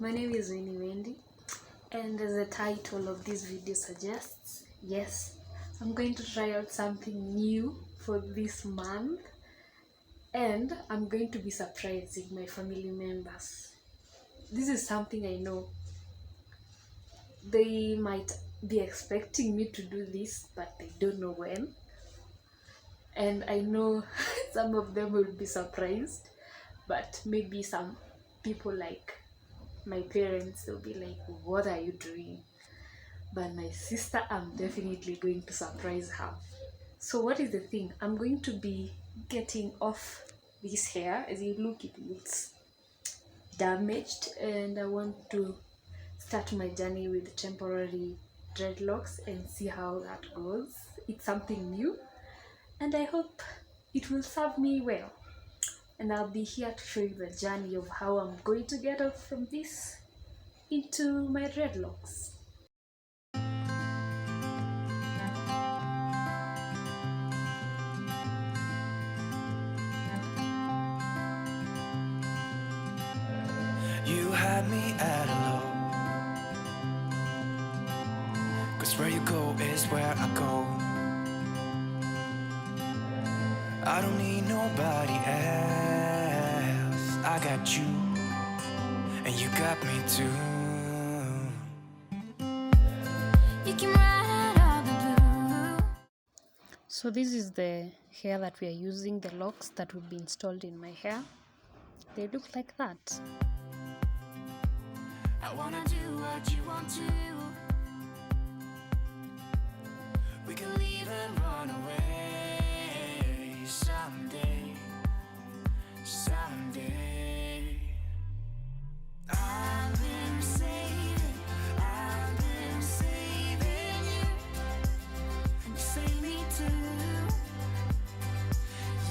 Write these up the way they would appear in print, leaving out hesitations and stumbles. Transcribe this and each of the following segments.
My name is Wendy, and as the title of this video suggests, yes, I'm going to try out something new for this month, and I'm going to be surprising my family members. This is something I know they might be expecting me to do this, but they don't know when. And I know some of them will be surprised, but maybe some people like my parents, they'll be like, what are you doing? But my sister, I'm definitely going to surprise her. So what is the thing? I'm going to be getting off this hair. As you look, it looks damaged, and I want to start my journey with temporary dreadlocks and see how that goes. It's something new, and I hope it will serve me well. And I'll be here to show you the journey of how I'm going to get off from this into my dreadlocks. You had me at a low, 'cause where you go is where I go. I don't need nobody else. I got you, and you got me too. You can ride all the blue. So this is the hair that we are using, the locks that will be installed in my hair. They look like that. I wanna do what you want to. We can leave and run away someday, someday. I've been saving you, and you save me too.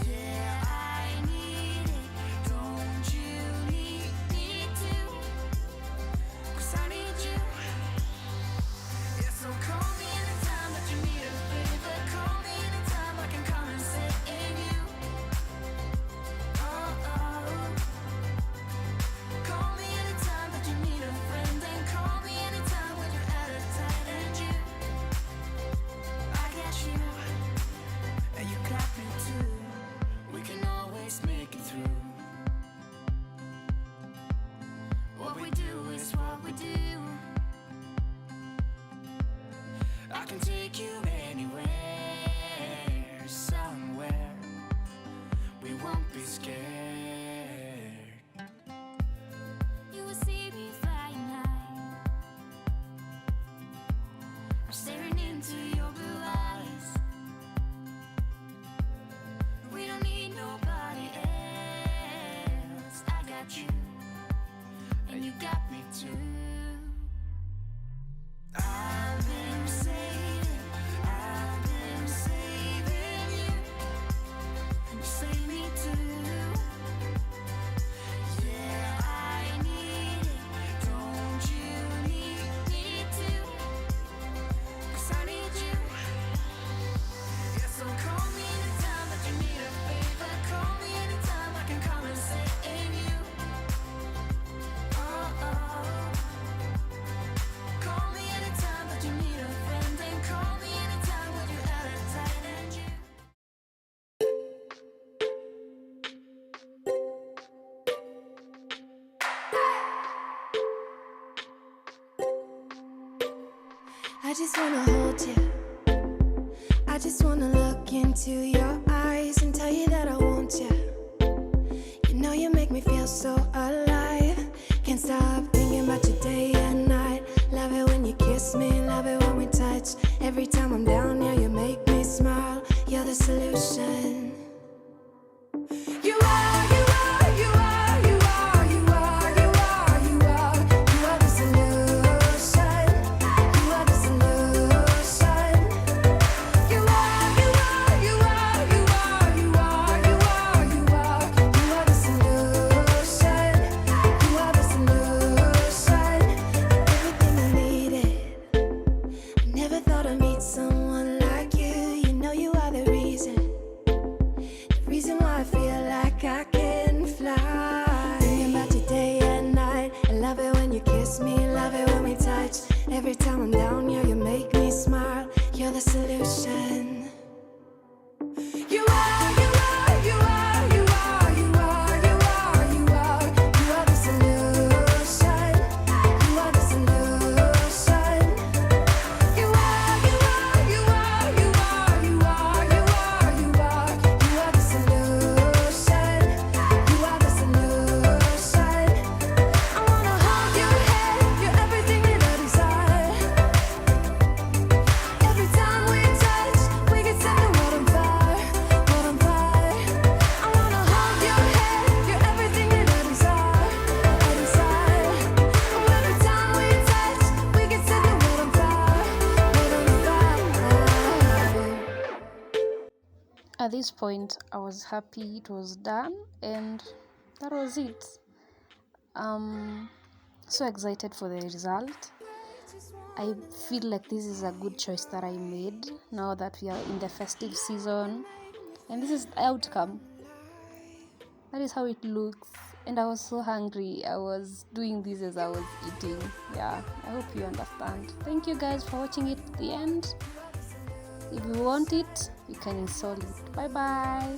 Yeah, I need it. Don't you need me too? 'Cause I need you. Yeah, so call me anytime that you need a favor. Call me anytime I can come and sit in you. Oh, oh. Call me anytime that you need a friend. And call me anytime when you're out of time. And you, I got you, and you got me too. We can always make it through. What we do is what we do. I can take you anywhere, somewhere. We won't be scared. You will see me flying high. I'm staring into your blue eyes. We don't need nobody else. I got you, and you got me too. I've been saving you, and you save me too. Yeah, I need it. Don't you need me too? 'Cause I need you. Yeah, so call me anytime that you need a favor. Call me anytime I can come and sit in you. Oh, oh. Call me anytime that you need a friend. And call me anytime when you're out of time. And you. I just wanna hold you. I just wanna look into your eyes and tell you that I want you. You know you make me feel so alive. Can't stop thinking about you day and night. Love it when you kiss me, love it when we touch. Every time I'm down here, you make me smile. You're the solution. You are, you are, you are, you are, you are, you are, you are. You are the solution. You are the solution. You are, you are, you are, you are, you are, you are, you are. You are the solution. kiss me, love it when we touch. Every time I'm down, yeah, you make me smile. You're the solution. You are, you are, you are, you are, you are, you are, you are. You are the solution. You are the solution. You are, you are, you are, you are, you are, you are, you are. You are the solution. You are the solution. I wanna hold your hand. You're everything that I desire. Every time we touch, we get set the world on fire, world on fire. I wanna hold your hand. You're everything that I desire, I desire. Oh, every time we touch, we get set the world on fire, world on fire. At this point, I was happy it was done, and that was it. So excited for the result. I feel like this is a good choice that I made now that we are in the festive season, and this is the outcome. That is how it looks, and I was so hungry. I was doing this as I was eating. Yeah, I hope you understand. Thank you guys for watching it to the end. If you want it, you can install it. Bye bye.